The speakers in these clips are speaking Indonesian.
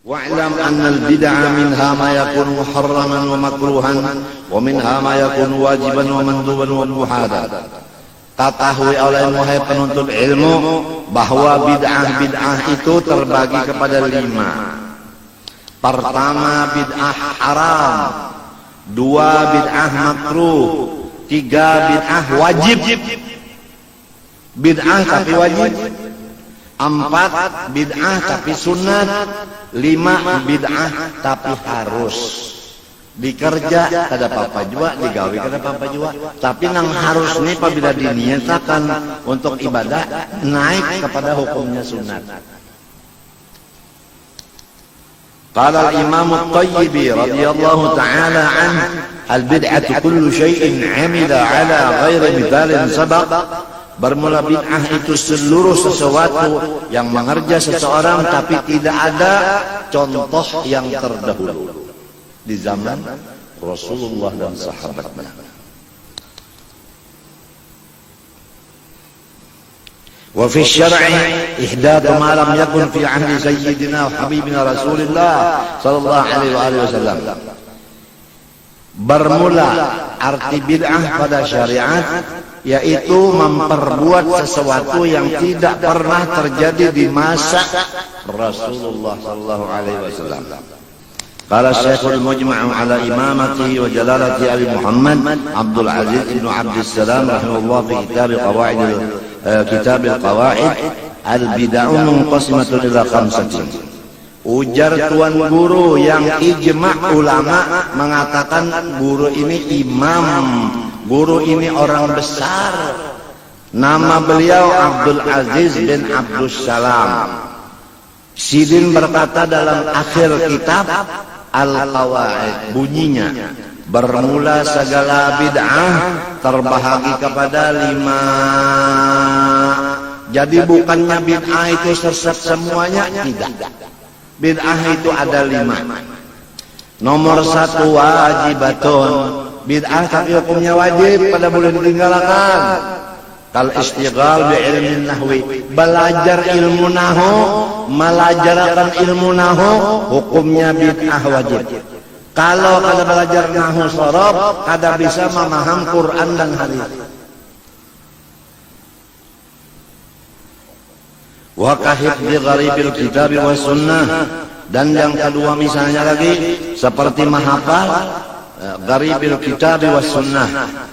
Wa'lam anna al-bid'a minha ma yakun muharraman wa makruhan wa minha ma yakun wajiban wa manduban wa muhadan. Ketahui oleh wahai penuntut ilmu bahwa bid'ah itu terbagi kepada 5. Pertama, bid'ah haram. 2, bid'ah makruh. 3, bid'ah wajib. Bid'ah tapi wajib. 4, bid'ah tapi sunat. 5, bid'ah tapi harus. Dikerja kada apa-apa juga, digawe kada apa-apa juga. Tapi nang harus nih apabila diniatakan untuk ibadah naik kepada hukumnya sunat. Qala al-Imam At-Tayyibi radhiyallahu ta'ala anhu, al-bid'atu kullu syai'in 'amila 'ala ghairi mithalin sabaq. Bermula bid'ah itu seluruh sesuatu yang mengerja seseorang tapi tidak ada contoh yang terdahulu di zaman Rasulullah dan sahabatnya. Wa fi syar'i ihdath ma lam yakun fi 'ahdi sayyidina wa habibina Rasulillah sallallahu alaihi wasallam. Bermula arti bid'ah pada syariat yaitu memperbuat sesuatu yang tidak pernah terjadi di masa Rasulullah sallallahu alaihi wasallam. Qala Syekhul Mujma' ala imamati wa jalalati Abi Muhammad Abdul Aziz ibn Abdus Salam rahimahullah fi kitab al-qawaid al-bid'ah munqasimatun ila 5. Ujar tuan guru yang ijma' ulama mengatakan guru ini imam, guru ini orang besar. Nama beliau Abdul Aziz bin Abdus Salam. Sidin berkata dalam akhir kitab Al-Qawaid, bunyinya bermula segala bid'ah terbahagi kepada 5. Jadi bukannya bid'ah itu semuanya, tidak. Bid'ah itu ada 5. Nomor 1, wajibatun. Bid'ah tapi hukumnya wajib, pada boleh ditinggalkan. Kal istighal bi ilmin nahwi, belajar ilmu nahwu, melajarkan ilmu nahwu, hukumnya bid'ah wajib. Kalau kada belajar nahwu sharaf, kada bisa memaham Quran dan hadis. Wa kahifdzi gharibil kitab wa sunnah. Dan yang kedua misalnya lagi seperti menghafal gharibil kitab wa sunnah.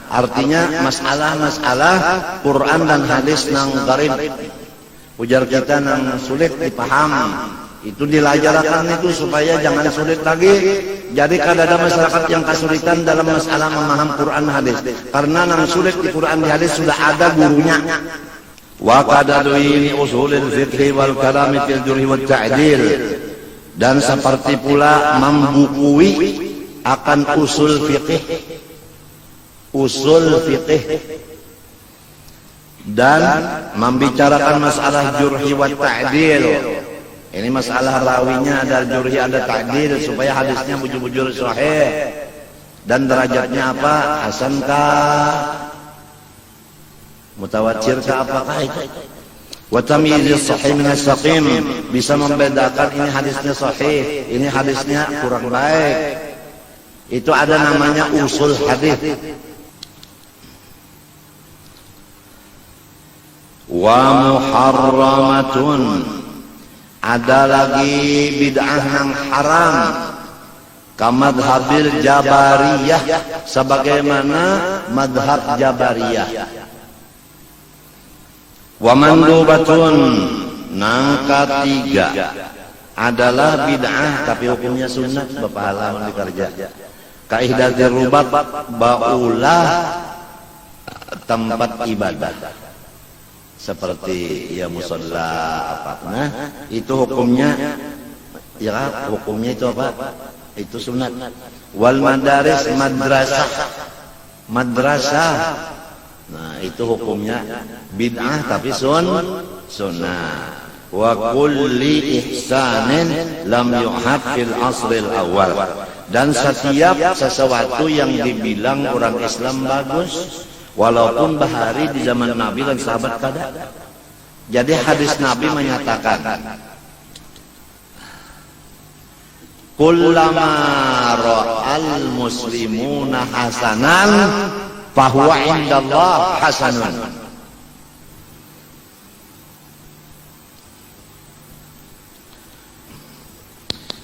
Artinya masalah-masalah Quran dan hadis nang gharib. Ujar kita nang sulit dipaham. Itu dilajarkan itu supaya jangan sulit lagi. Jadi kada ada masyarakat yang kesulitan dalam masalah memaham Quran hadis. Karena nang sulit di Quran di hadis sudah ada gurunya. Wa qadadwi usulil fiqh wal kalam fil jurh wat ta'dil. Dan seperti pula membukui akan usul fiqh dan membicarakan masalah jurhi wa ta'dil. Ini masalah rawinya ada jurhi ada ta'dil supaya hadisnya bujur-bujur sahih. Dan derajatnya apa? Hasankah? Mutawatirkah apakah itu? Wa tamyiz sahih min as-saqim, bisa membedakan ini hadisnya sahih, ini hadisnya kurang baik. Itu ada namanya usul hadis. Wa muharramatun, ada lagi bid'ah yang haram. Kamadhabil Jabariyah, sebagaimana madhab Jabariyah. Wa mandubatun, nangka 3 adalah bid'ah tapi hukumnya sunat, berpahala dikerja. Kaihdatir rubat, baulah tempat ibadah seperti ya musalla apa. Nah, itu hukumnya ya, hukumnya itu apa? Itu sunat. Wal madaris, madrasah. Nah, itu hukumnya bid'ah tapi sunnah. Wa kulli ihsanin lam yuhad fil asril awal. Dan setiap sesuatu yang dibilang orang Islam bagus, walaupun bahari di zaman Nabi dan sahabat kada. Jadi hadis Nabi menyatakan kullama ra'al muslimuna hasanan fahuwa indallah hasanun.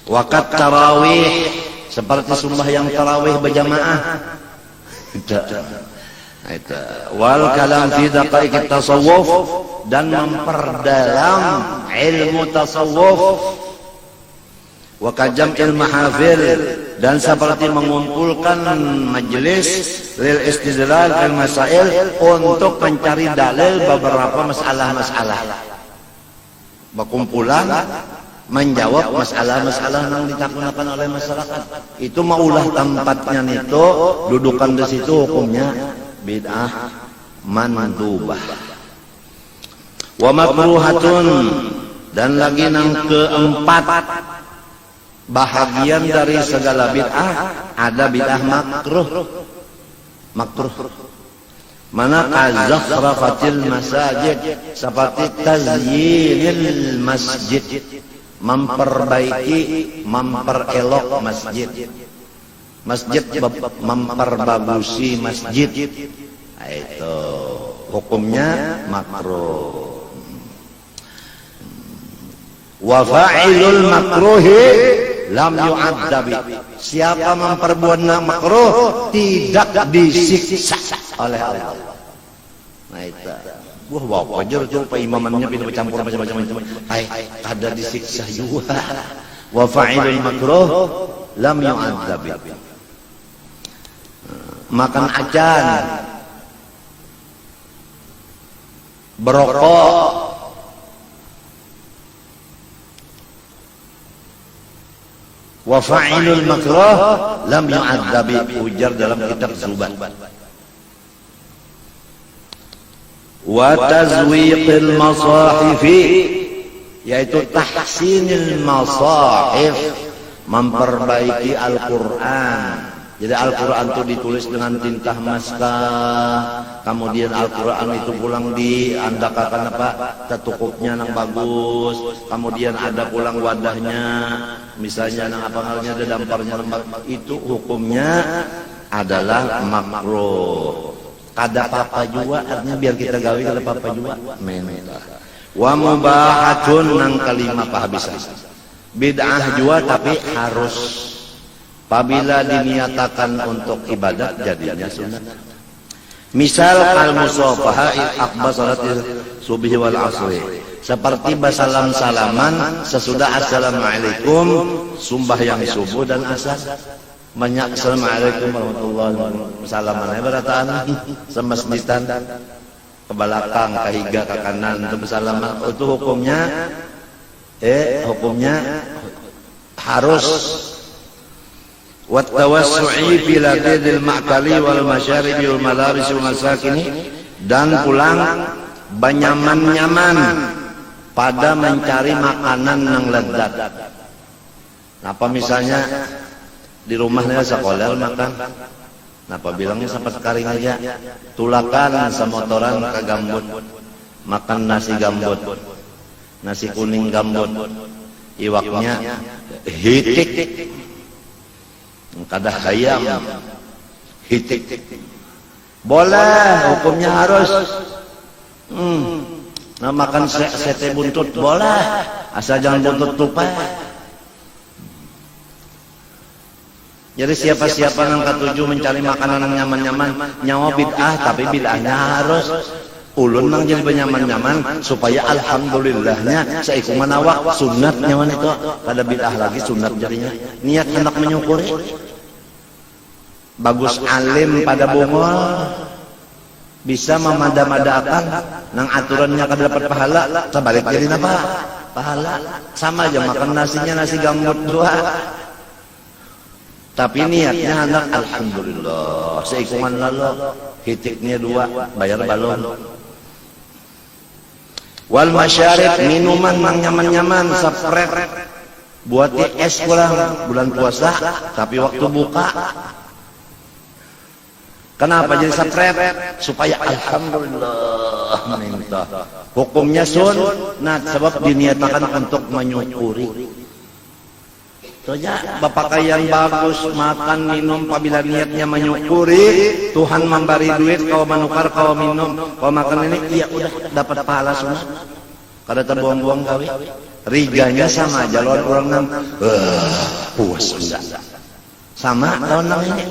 Waqat tarawih, seperti sumbah yang tarawih berjamaah. Wal kalam fi daqaiq tasawuf, dan memperdalam ilmu tasawuf. Wa kajam'il mahafil, dan seperti mengumpulkan majelis lil istidlal fil masail, untuk mencari dalil beberapa masalah-masalah. Berkumpulan menjawab masalah-masalah yang ditakunakan oleh masyarakat. Itu maulah tempatnya itu, dudukan di situ hukumnya bid'ah mandubah. Wa makruhatun, dan lagi yang keempat, bahagian dari segala bid'ah ada bid'ah makruh. Makruh mana kazakhrafatil masajid, seperti tazyinil masjid, memperbaiki, memperelok masjid. Masjid memperbagusi masjid, itu hukumnya makruh. Wa fa'ilul makruhi lam yu'adzabi, siapa memperbuat makruh tidak disiksa oleh Allah. Nah itu wah wajar tuh pak imamannya pindah bercampur macam-macam. Ada disiksa juga. Wa fa'ilul makruh lam yu'adzabi. Makan acan, berokok, wa fa'ilul makruh lam yu'adzabi, ujar dalam kitab Zubat. Wa tazwiqil masahifi, yaitu tahsinil masahif, memperbaiki Al-Quran. Jadi Al-Quran itu ditulis dengan tinta maskah, kemudian Al-Quran itu pulang diandakakan apa, tetukupnya yang bagus, kemudian ada pulang wadahnya, misalnya yang apa halnya ada damparnya lembab, itu hukumnya adalah makruh. Kada apa juga, artinya biar kita gawe kada apa juga. Wa mubahatun, nang kelima pahabisan. Bid'ah juga tapi harus, apabila diniatakan untuk ibadat jadinya sunnah. Misal al-musafaha aqba salatil subhi wal asri, seperti basalam-salaman sesudah assalamualaikum, sumbah yang subuh dan asar. Banyak assalamualaikum warahmatullahi wabarakatuh, salamannya berataan semasjidan ke belakang, ke higa, ke kanan, itu bersalaman. Itu hukumnya harus. Wa tawassu'i fi ladil ma'kali wal masyaribi wal malabis wal masakini, dan pulang banyaman-nyaman pada mencari makanan yang lezat. Apa misalnya di rumahnya sekolah makan, napa bilangnya sampai sekarang aja, tulakan semotoran ke gambut, makan nasi gambut, nasi kuning gambut, iwaknya hitik, kada hayam, hitik, boleh, hukumnya harus. Nah makan sate buntut boleh, asal jangan buntut tupai. Jadi siapa-siapa yang ketujuh mencari makanan yang nyaman-nyaman, nyawa bid'ah, tapi bid'ahnya harus. Ulun nang jadi benyaman-nyaman supaya alhamdulillahnya seikungan awak sunat nyaman itu, kada bid'ah lagi sunat jadinya. Niat hendak menyukuri. Bagus alim pada bungol, bisa memada-madakan nang aturannya kada dapat pahala, terbalik jadi apa? Pahala. Sama aja makan nasinya nasi gambut dua. Tapi niatnya anak alhamdulillah, seikungan lalu hitiknya dua, bayar balon. Wal masyarib, minuman yang nyaman-nyaman, sepret, buat es pulang bulan puasa, tapi waktu buka. Kenapa jadi sepret? Supaya alhamdulillah minta. Hukumnya sunnah, sebab diniatakan untuk menyukuri. Soalnya berpakaian bagus, makan, minum, apabila niatnya menyukuri, Tuhan memberi duit, kau menukar, kau minum, kau makan ini, iya udah dapat pahala sunat. Kada terbuang-buang gawe. Riganya sama aja, lawan orang nang, puas enggak. Sama lawan nang ini.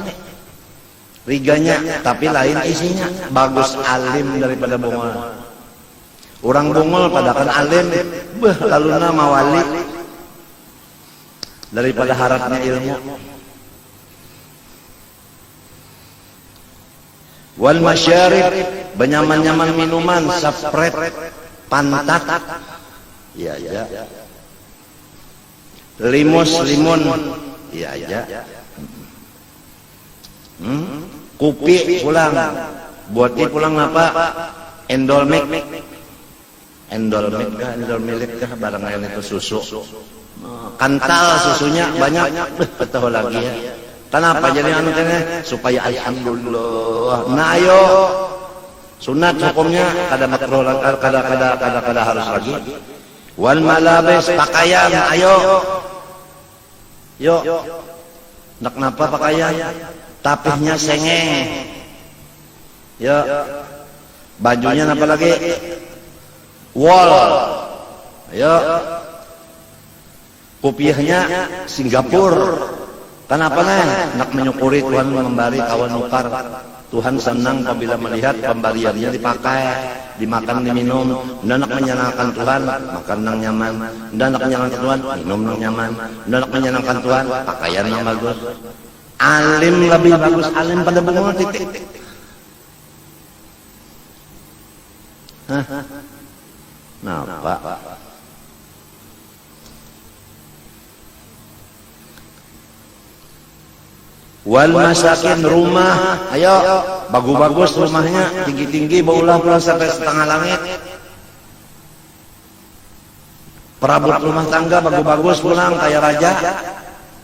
Riganya, tapi lain isinya. Bagus alim daripada bongol. Orang bongol padakan alim, lalu nama wali. Daripada harapnya ilmu. Wal masyarib, benyaman-nyaman minuman, sapret, pantat, ya ya. Limus, limun, ya ya. Kopi pulang, buati pulang apa? Endolmik, endolmik kah, endolmilik kah, barang lain itu susu. Kantal susunya banyak, betul lagi ya. Kenapa jadi anu teh? Supaya alhamdulillah. Nah ayo, sunat hukumnya kada makruh, kada harus lagi. Wal malabis, pakaian, ayo, yuk. Nak napa pakaian? Tapihnya sengeng, yuk. Bajunya apa lagi? Wol, ayo. Kopiahnya Singapura. Kenapa nih? Nak menyukuri Tuhan memberi kawan nukar. Tuhan senang apabila melihat pemberiannya dipakai, dimakan, diminum. Nak menyenangkan Tuhan, makan nang nyaman. Nak menyenangkan Tuhan, minum nang nyaman. Nak menyenangkan Tuhan, pakaian yang bagus. Alim lebih bagus alim pada bengol titik. Hah? Napa? Wal masakin, rumah, ayo bagus-bagus rumahnya, tinggi-tinggi, baulah pulang sampai setengah langit. Perabot rumah tangga bagus-bagus pulang kayak raja.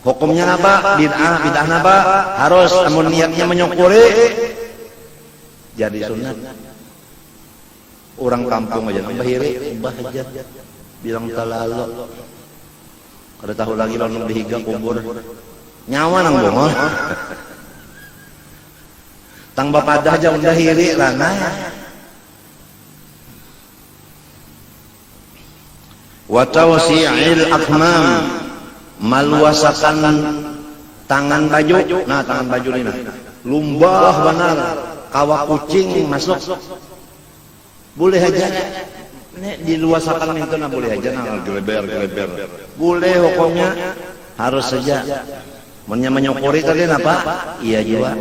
Hukumnya apa? Bid'ah, bid'ah apa? Harus amun niatnya menyukuri jadi sunat. Orang kampung aja nang bahiri, ubah aja. Bilang talalo. Kada tahu lagi lawan dihiga kubur. Nyawa nang bongol. Tang bapadah aja undah hiri ranah. Wa tawsi'il akmam, maluasakan tangan baju. Nah, tangan baju ini nah. Lumbah benar, kawa kucing masuk. Boleh aja. Nek diluasakan itu nah boleh aja nah geleber. Boleh hukumnya harus saja. Menyukuri tadi apa? Iya juga.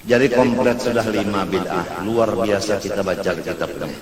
Jadi komplit sudah 5 bid'ah. Luar biasa kita baca kitab ini.